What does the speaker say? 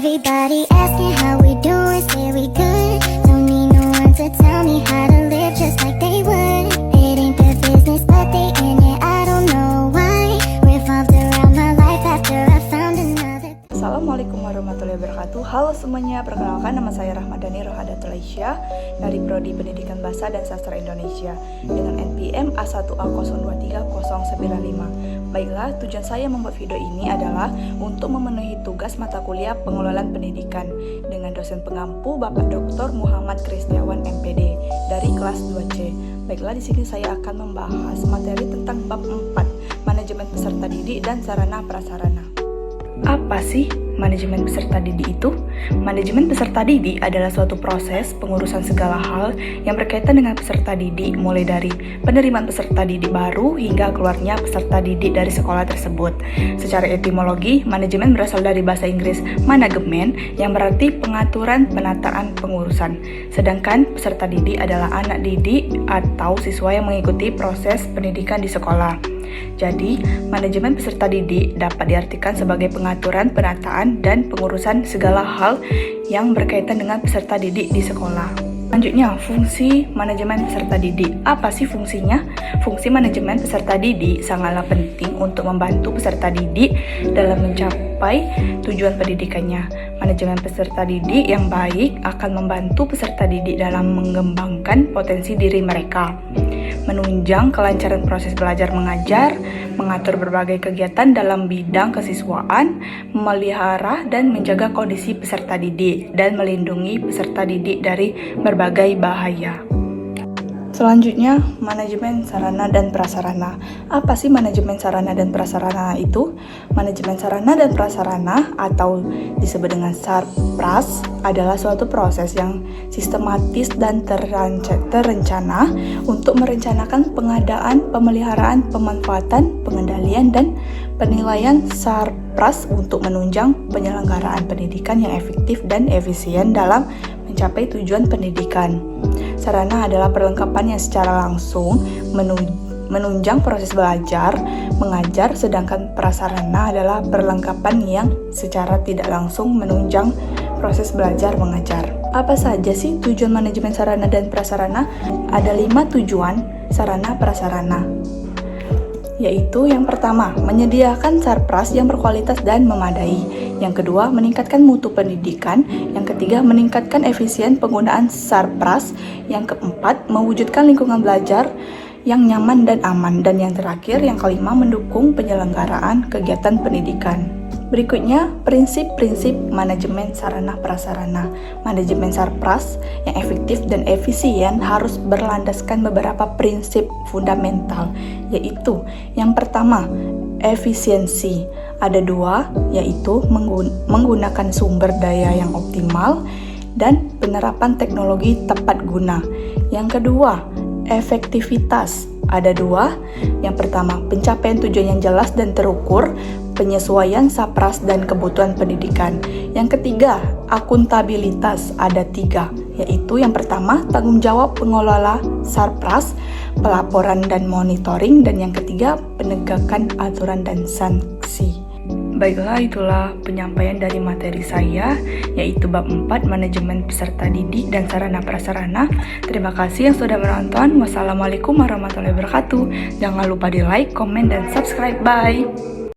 Everybody asking how we doing, say we good. Don't need no one to tell me how to live just like they would. It ain't their business, but they in it, I don't know why. Revolved around my life after I found another. Assalamualaikum warahmatullahi wabarakatuh. Halo semuanya, perkenalkan nama saya Rahmadani Rohadatul Aisyah dari Prodi Pendidikan Bahasa dan Sastra Indonesia dengan NPM A1A023095. Baiklah, tujuan saya membuat video ini adalah untuk memenuhi tugas mata kuliah pengelolaan pendidikan dengan dosen pengampu Bapak Dr. Muhammad Kristiawan MPD dari kelas 2C. Baiklah, di sini saya akan membahas materi tentang bab 4, manajemen peserta didik dan sarana prasarana. Apa sih manajemen peserta didik itu? Manajemen peserta didik adalah suatu proses pengurusan segala hal yang berkaitan dengan peserta didik, mulai dari penerimaan peserta didik baru hingga keluarnya peserta didik dari sekolah tersebut. Secara etimologi, manajemen berasal dari bahasa Inggris manajemen yang berarti pengaturan, penataan, pengurusan. Sedangkan peserta didik adalah anak didik atau siswa yang mengikuti proses pendidikan di sekolah. Jadi, manajemen peserta didik dapat diartikan sebagai pengaturan, penataan, dan pengurusan segala hal yang berkaitan dengan peserta didik di sekolah. Selanjutnya, fungsi manajemen peserta didik. Apa sih fungsinya? Fungsi manajemen peserta didik sangatlah penting untuk membantu peserta didik dalam mencapai tujuan pendidikannya. Manajemen peserta didik yang baik akan membantu peserta didik dalam mengembangkan potensi diri mereka, menunjang kelancaran proses belajar mengajar, mengatur berbagai kegiatan dalam bidang kesiswaan, memelihara dan menjaga kondisi peserta didik, dan melindungi peserta didik dari berbagai bahaya. Selanjutnya, manajemen sarana dan prasarana. Apa sih manajemen sarana dan prasarana itu? Manajemen sarana dan prasarana atau disebut dengan SARPRAS adalah suatu proses yang sistematis dan terencana untuk merencanakan pengadaan, pemeliharaan, pemanfaatan, pengendalian, dan penilaian SARPRAS untuk menunjang penyelenggaraan pendidikan yang efektif dan efisien dalam mencapai tujuan pendidikan. Sarana adalah perlengkapan yang secara langsung menunjang proses belajar, mengajar, sedangkan prasarana adalah perlengkapan yang secara tidak langsung menunjang proses belajar mengajar. Apa saja sih tujuan manajemen sarana dan prasarana? Ada 5 tujuan sarana prasarana, yaitu yang pertama, menyediakan SARPRAS yang berkualitas dan memadai. Yang kedua, meningkatkan mutu pendidikan. Yang ketiga, meningkatkan efisien penggunaan SARPRAS. Yang keempat, mewujudkan lingkungan belajar yang nyaman dan aman. Dan yang terakhir, yang kelima, mendukung penyelenggaraan kegiatan pendidikan. Berikutnya, prinsip-prinsip manajemen sarana prasarana. Manajemen SARPRAS yang efektif dan efisien harus berlandaskan beberapa prinsip fundamental, yaitu yang pertama, efisiensi. Ada 2, yaitu menggunakan sumber daya yang optimal dan penerapan teknologi tepat guna. Yang kedua, efektivitas. Ada 2, yang pertama, pencapaian tujuan yang jelas dan terukur, penyesuaian SARPRAS dan kebutuhan pendidikan. Yang ketiga, akuntabilitas. Ada 3, yaitu yang pertama, tanggung jawab pengelola SARPRAS, pelaporan dan monitoring, dan yang ketiga, penegakan aturan dan sanksi. Baiklah, itulah penyampaian dari materi saya, yaitu bab 4, manajemen peserta didik dan sarana prasarana. Terima kasih yang sudah menonton. Wassalamualaikum warahmatullahi wabarakatuh. Jangan lupa di like, komen, dan subscribe. Bye!